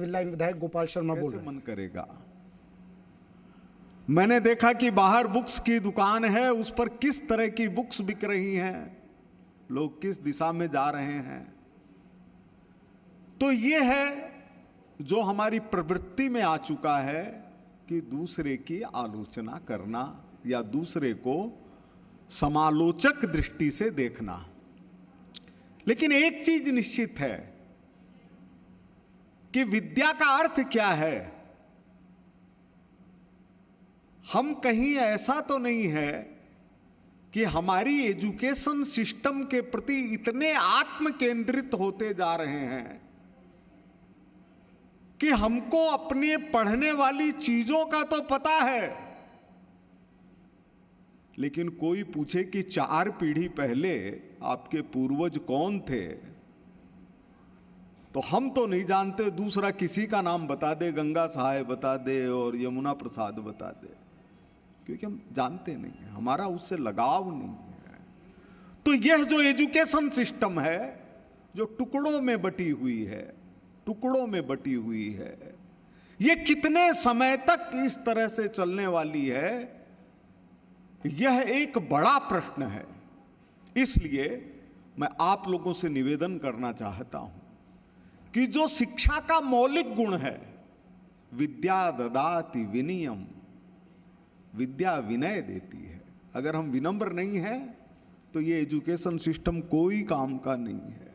Line विधायक गोपाल शर्मा बोल रहे हैं। मन करेगा। मैंने देखा कि बाहर बुक्स की दुकान है, उस पर किस तरह की बुक्स बिक रही हैं, लोग किस दिशा में जा रहे हैं। तो ये है जो हमारी प्रवृत्ति में आ चुका है कि दूसरे की आलोचना करना या दूसरे को समालोचक दृष्टि से देखना। लेकिन एक चीज निश्चित है कि विद्या का अर्थ क्या है। हम कहीं ऐसा तो नहीं है कि हमारी एजुकेशन सिस्टम के प्रति इतने आत्म केंद्रित होते जा रहे हैं कि हमको अपने पढ़ने वाली चीजों का तो पता है, लेकिन कोई पूछे कि 4 पीढ़ी पहले आपके पूर्वज कौन थे, तो हम तो नहीं जानते। दूसरा किसी का नाम बता दे, गंगा सहाय बता दे और यमुना प्रसाद बता दे, क्योंकि हम जानते नहीं हैं, हमारा उससे लगाव नहीं है। तो यह जो एजुकेशन सिस्टम है जो टुकड़ों में बटी हुई है, टुकड़ों में बटी हुई है, यह कितने समय तक इस तरह से चलने वाली है, यह एक बड़ा प्रश्न है। इसलिए मैं आप लोगों से निवेदन करना चाहता हूं कि जो शिक्षा का मौलिक गुण है, विद्या ददाति विनयम, विद्या विनय देती है। अगर हम विनम्र नहीं हैं तो ये एजुकेशन सिस्टम कोई काम का नहीं है।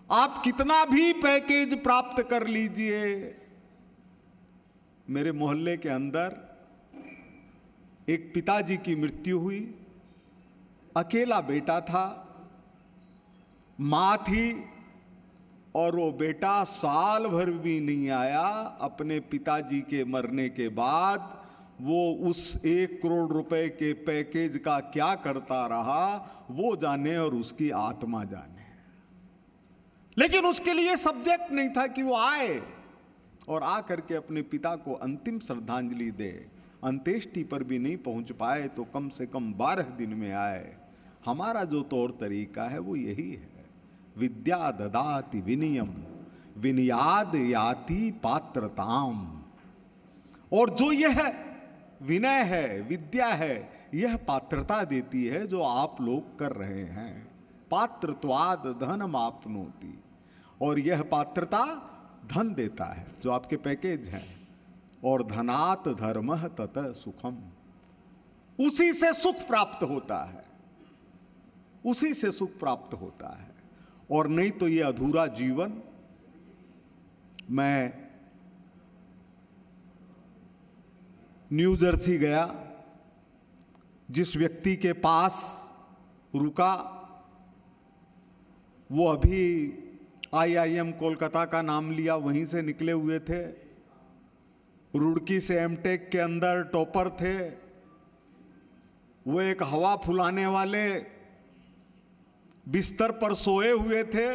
आप कितना भी पैकेज प्राप्त कर लीजिए। मेरे मोहल्ले के अंदर एक पिताजी की मृत्यु हुई, अकेला बेटा था, मां थी, और वो बेटा साल भर भी नहीं आया। अपने पिताजी के मरने के बाद वो उस 1 करोड़ रुपए के पैकेज का क्या करता रहा वो जाने और उसकी आत्मा जाने। लेकिन उसके लिए सब्जेक्ट नहीं था कि वो आए और आकर के अपने पिता को अंतिम श्रद्धांजलि दे। अंत्येष्टि पर भी नहीं पहुंच पाए तो कम से कम 12 दिन में आए। हमारा जो तौर तरीका है वो यही है, विद्या ददाति विनयम विनयाद याति पात्रताम। और जो यह विनय है, विद्या है, यह पात्रता देती है जो आप लोग कर रहे हैं। पात्रत्वाद धनम आपनोति, और यह पात्रता धन देता है जो आपके पैकेज हैं। और धनात धर्मः ततः सुखम, उसी से सुख प्राप्त होता है, उसी से सुख प्राप्त होता है। और नहीं तो ये अधूरा जीवन। मैं न्यू जर्सी गया, जिस व्यक्ति के पास रुका वो अभी IIM कोलकाता का नाम लिया, वहीं से निकले हुए थे। रुड़की से एमटेक के अंदर टॉपर थे। वो एक हवा फुलाने वाले बिस्तर पर सोए हुए थे।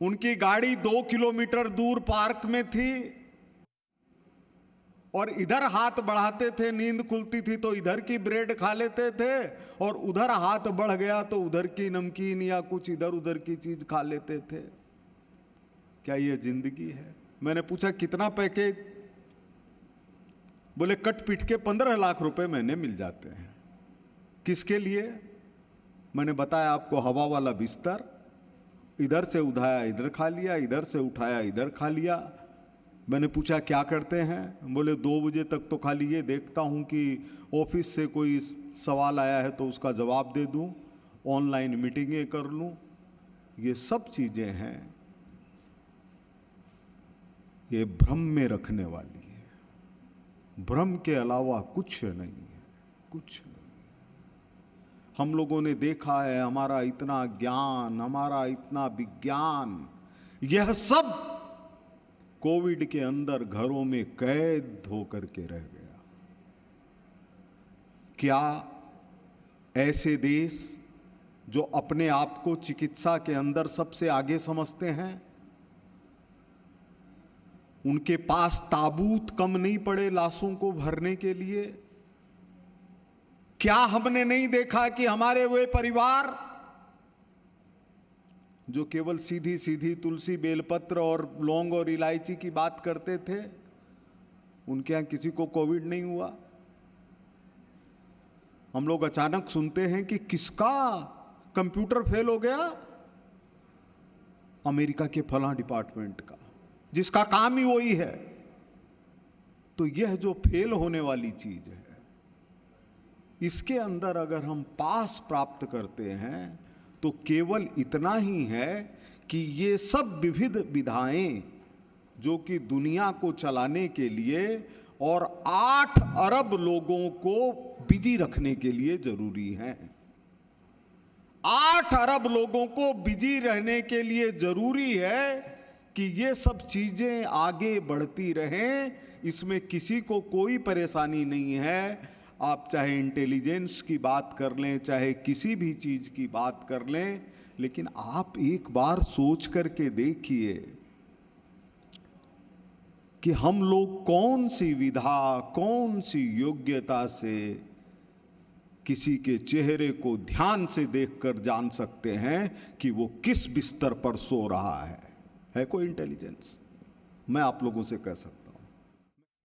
उनकी गाड़ी 2 किलोमीटर दूर पार्क में थी और इधर हाथ बढ़ाते थे, नींद खुलती थी तो इधर की ब्रेड खा लेते थे, और उधर हाथ बढ़ गया तो उधर की नमकीन या कुछ इधर उधर की चीज खा लेते थे। क्या ये जिंदगी है? मैंने पूछा कितना पैकेज? बोले कट पीट के 15 लाख रुपए महीने मिल जाते हैं। किसके लिए? मैंने बताया आपको, हवा वाला बिस्तर, इधर से उठाया इधर खा लिया, इधर से उठाया इधर खा लिया। मैंने पूछा क्या करते हैं? बोले 2 बजे तक तो खाली ये देखता हूं कि ऑफिस से कोई सवाल आया है तो उसका जवाब दे दूं, ऑनलाइन मीटिंगें कर लूं। ये सब चीजें हैं, ये भ्रम में रखने वाली है। भ्रम के अलावा कुछ नहीं है, कुछ नहीं। हम लोगों ने देखा है, हमारा इतना ज्ञान, हमारा इतना विज्ञान, यह सब कोविड के अंदर घरों में कैद होकर के रह गया। क्या ऐसे देश जो अपने आप को चिकित्सा के अंदर सबसे आगे समझते हैं, उनके पास ताबूत कम नहीं पड़े लाशों को भरने के लिए? क्या हमने नहीं देखा कि हमारे वे परिवार जो केवल सीधी सीधी तुलसी बेलपत्र और लौंग और इलायची की बात करते थे, उनके यहाँ किसी को कोविड नहीं हुआ। हम लोग अचानक सुनते हैं कि किसका कंप्यूटर फेल हो गया, अमेरिका के फलां डिपार्टमेंट का, जिसका काम ही वही है। तो यह जो फेल होने वाली चीज है, इसके अंदर अगर हम पास प्राप्त करते हैं तो केवल इतना ही है कि ये सब विविध विधाएं जो कि दुनिया को चलाने के लिए और 8 अरब लोगों को बिजी रखने के लिए जरूरी हैं। 8 अरब लोगों को बिजी रहने के लिए जरूरी है कि ये सब चीजें आगे बढ़ती रहें, इसमें किसी को कोई परेशानी नहीं है। आप चाहे इंटेलिजेंस की बात कर लें, चाहे किसी भी चीज की बात कर लें, लेकिन आप एक बार सोच करके देखिए कि हम लोग कौन सी विधा, कौन सी योग्यता से किसी के चेहरे को ध्यान से देखकर जान सकते हैं कि वो किस बिस्तर पर सो रहा है कोई इंटेलिजेंस? मैं आप लोगों से कह सकता हूं।